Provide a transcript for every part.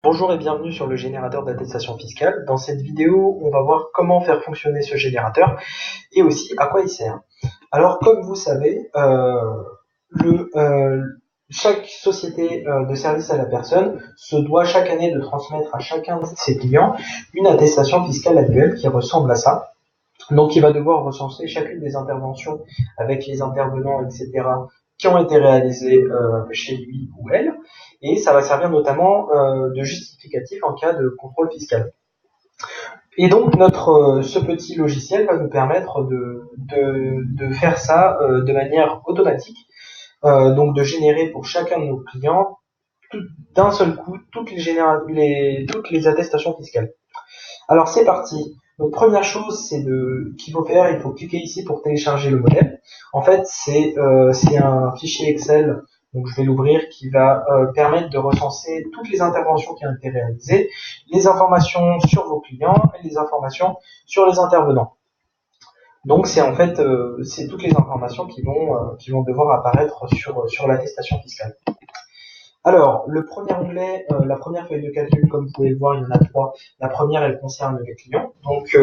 Bonjour et bienvenue sur le générateur d'attestation fiscale. Dans cette vidéo, on va voir comment faire fonctionner ce générateur et aussi à quoi il sert. Alors, comme vous savez, le, euh, chaque société de service à la personne se doit chaque année de transmettre à chacun de ses clients une attestation fiscale annuelle qui ressemble à ça. Donc, il va devoir recenser chacune des interventions avec les intervenants, etc., qui ont été réalisées chez lui ou elle, et ça va servir notamment de justificatif en cas de contrôle fiscal. Et donc, ce petit logiciel va nous permettre de faire ça de manière automatique, donc de générer pour chacun de nos clients d'un seul coup toutes les attestations fiscales. Alors c'est parti. Donc première chose, qu'il faut faire, il faut cliquer ici pour télécharger le modèle. En fait, c'est un fichier Excel, donc je vais l'ouvrir, qui va permettre de recenser toutes les interventions qui ont été réalisées, les informations sur vos clients et les informations sur les intervenants. Donc c'est en fait c'est toutes les informations qui vont devoir apparaître sur l'attestation fiscale. Alors, le premier onglet, la première feuille de calcul, comme vous pouvez le voir, il y en a trois. La première, elle concerne les clients. Donc,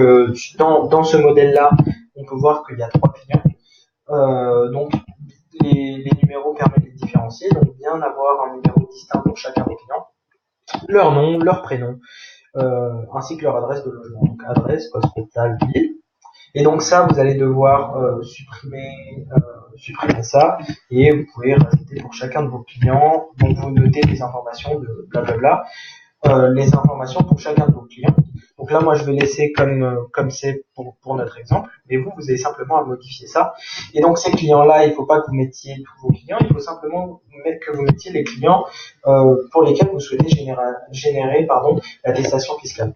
dans ce modèle-là, on peut voir qu'il y a trois clients. Donc, les numéros permettent de les différencier. Donc, bien avoir un numéro distinct pour chacun des clients. Leur nom, leur prénom, ainsi que leur adresse de logement. Donc, adresse, poste postal, ville. Et donc ça, vous allez devoir supprimer ça et vous pouvez rajouter pour chacun de vos clients. Donc vous notez les informations de blablabla, les informations pour chacun de vos clients. Donc là, moi, je vais laisser comme c'est pour notre exemple, mais vous avez simplement à modifier ça. Et donc ces clients-là, il ne faut pas que vous mettiez tous vos clients, il faut simplement que vous mettiez les clients pour lesquels vous souhaitez générer l'attestation fiscale.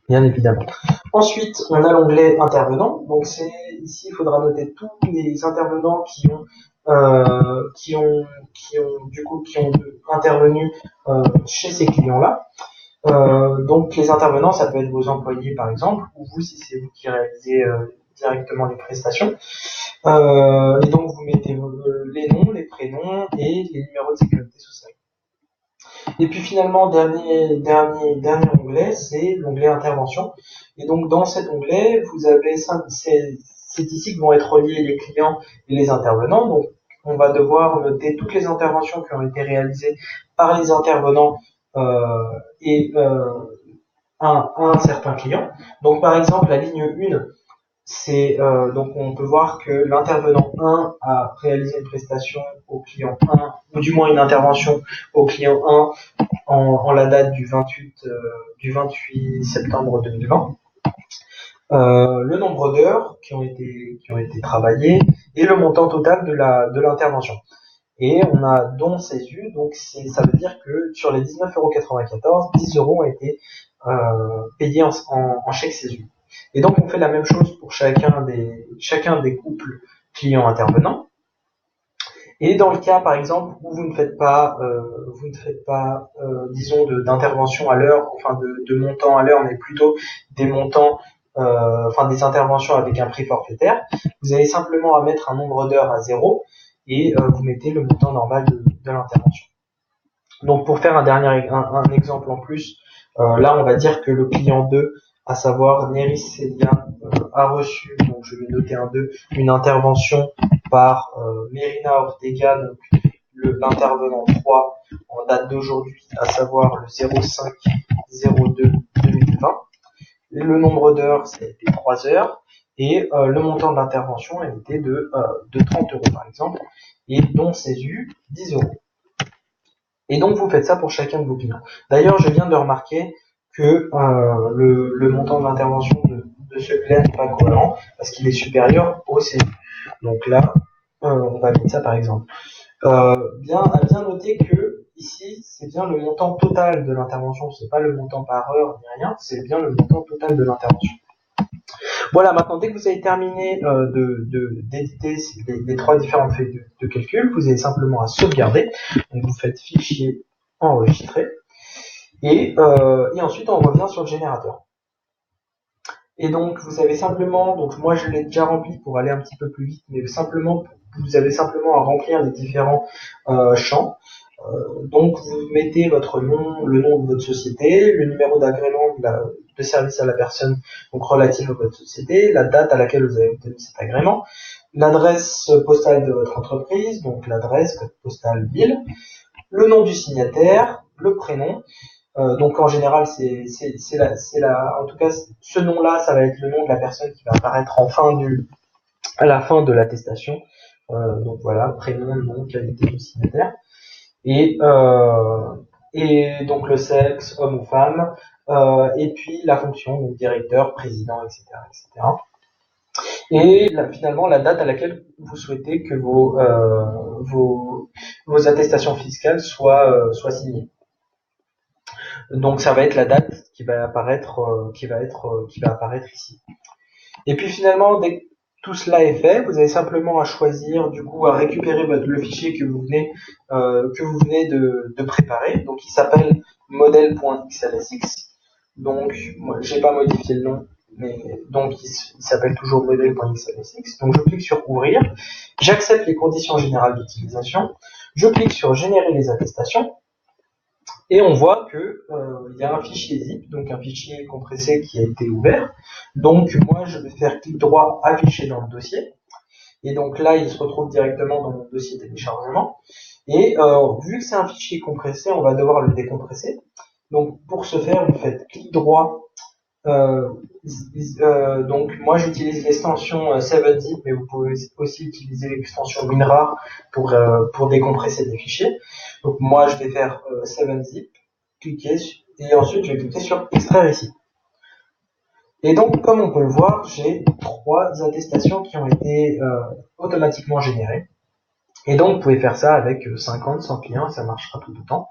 Bien évidemment. Ensuite, on a l'onglet intervenants. Donc ici, il faudra noter tous les intervenants qui ont intervenu chez ces clients-là. Donc les intervenants, ça peut être vos employés par exemple, ou vous si c'est vous qui réalisez directement les prestations. Et donc vous mettez les noms, les prénoms et les numéros de sécurité sociale. Et puis finalement, dernier onglet, c'est l'onglet intervention. Et donc dans cet onglet, vous avez c'est ici que vont être reliés les clients et les intervenants. Donc on va devoir noter toutes les interventions qui ont été réalisées par les intervenants et un certain client. Donc par exemple, la ligne 1, donc on peut voir que l'intervenant 1 a réalisé une prestation au client 1, ou du moins une intervention au client 1 en la date du 28 septembre 2020, le nombre d'heures qui ont été travaillées et le montant total de l'intervention. Et on a don CESU, donc ça veut dire que sur les 19,94 €, 10 € ont été payés en chèque CESU. Et donc on fait la même chose pour chacun des couples clients intervenants. Et dans le cas, par exemple, où vous ne faites pas, disons, d'intervention à l'heure, enfin de montant à l'heure, mais plutôt des montants, des interventions avec un prix forfaitaire, vous avez simplement à mettre un nombre d'heures à 0 et vous mettez le montant normal de l'intervention. Donc pour faire un exemple en plus, là on va dire que le client 2, à savoir Neris Celia, a reçu, donc je vais noter un 2, une intervention par Mérina Ortega, donc l'intervenant 3 en date d'aujourd'hui, à savoir le 05-02-2020. Le nombre d'heures, ça a été 3 heures, et le montant de l'intervention a été de 30 € par exemple, et dont CESU 10 €. Et donc vous faites ça pour chacun de vos clients. D'ailleurs, je viens de remarquer que le montant de l'intervention de ce client n'est pas cohérent parce qu'il est supérieur au CESU. Donc là, on va mettre ça par exemple. À bien noter que ici, c'est bien le montant total de l'intervention, c'est pas le montant par heure ni rien, c'est bien le montant total de l'intervention. Voilà, maintenant dès que vous avez terminé d'éditer les trois différentes feuilles de calcul, vous avez simplement à sauvegarder. Donc vous faites fichier enregistrer et ensuite on revient sur le générateur. Et donc vous avez simplement, donc moi je l'ai déjà rempli pour aller un petit peu plus vite, mais simplement vous avez simplement à remplir les différents champs. Donc vous mettez votre nom, le nom de votre société, le numéro d'agrément de service à la personne, donc relatif à votre société, la date à laquelle vous avez obtenu cet agrément, l'adresse postale de votre entreprise, donc l'adresse, code postal, ville, le nom du signataire, le prénom. Donc en général, en tout cas, ce nom-là, ça va être le nom de la personne qui va apparaître à la fin de l'attestation. Donc voilà, prénom, nom, qualité du signataire. Et donc le sexe, homme ou femme, et puis la fonction, donc directeur, président, etc., etc. Et là, finalement, la date à laquelle vous souhaitez que vos attestations fiscales soient signées. Donc ça va être la date qui va apparaître, ici. Et puis finalement, dès que tout cela est fait, vous avez simplement à choisir, du coup, à récupérer le fichier que vous venez de préparer. Donc il s'appelle modèle.xlsx. Donc moi, j'ai pas modifié le nom, mais donc il s'appelle toujours modèle.xlsx. Donc je clique sur ouvrir, j'accepte les conditions générales d'utilisation, je clique sur générer les attestations. Et on voit que il y a un fichier zip, donc un fichier compressé qui a été ouvert. Donc moi je vais faire clic droit afficher dans le dossier. Et donc là il se retrouve directement dans mon dossier téléchargement. Et vu que c'est un fichier compressé, on va devoir le décompresser. Donc pour ce faire, vous faites clic droit. Donc moi j'utilise l'extension 7zip, mais vous pouvez aussi utiliser l'extension WinRAR pour décompresser des fichiers. Donc moi je vais faire 7zip, cliquer et ensuite je vais cliquer sur extraire ici. Et donc comme on peut le voir, j'ai 3 attestations qui ont été automatiquement générées. Et donc vous pouvez faire ça avec 50, 100 clients, ça marchera tout le temps.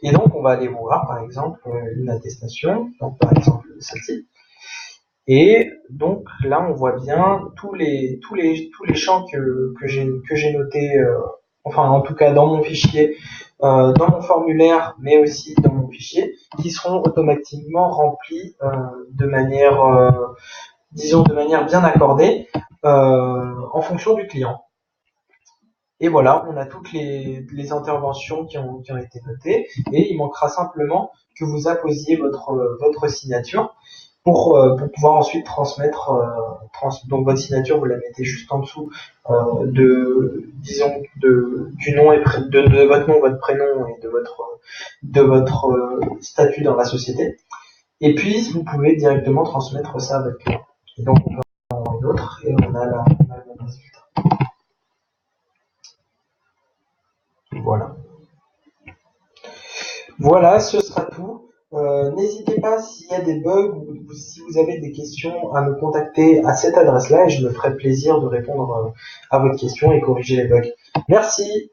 Et donc on va aller voir par exemple une attestation, donc par exemple celle-ci. Et donc là, on voit bien tous les champs que j'ai notés, enfin en tout cas dans mon fichier, dans mon formulaire, mais aussi dans mon fichier, qui seront automatiquement remplis de manière, disons de manière bien accordée, en fonction du client. Et voilà, on a toutes les interventions qui ont été notées, et il manquera simplement que vous apposiez votre signature pour pouvoir ensuite transmettre donc votre signature, vous la mettez juste en dessous du nom et de votre nom, votre prénom et de votre statut dans la société. Et puis vous pouvez directement transmettre ça à votre client. Et donc on peut en avoir une autre et on a le même résultat. Voilà. Voilà, ce sera tout. N'hésitez pas s'il y a des bugs ou si vous avez des questions à me contacter à cette adresse-là et je me ferai plaisir de répondre à votre question et corriger les bugs. Merci.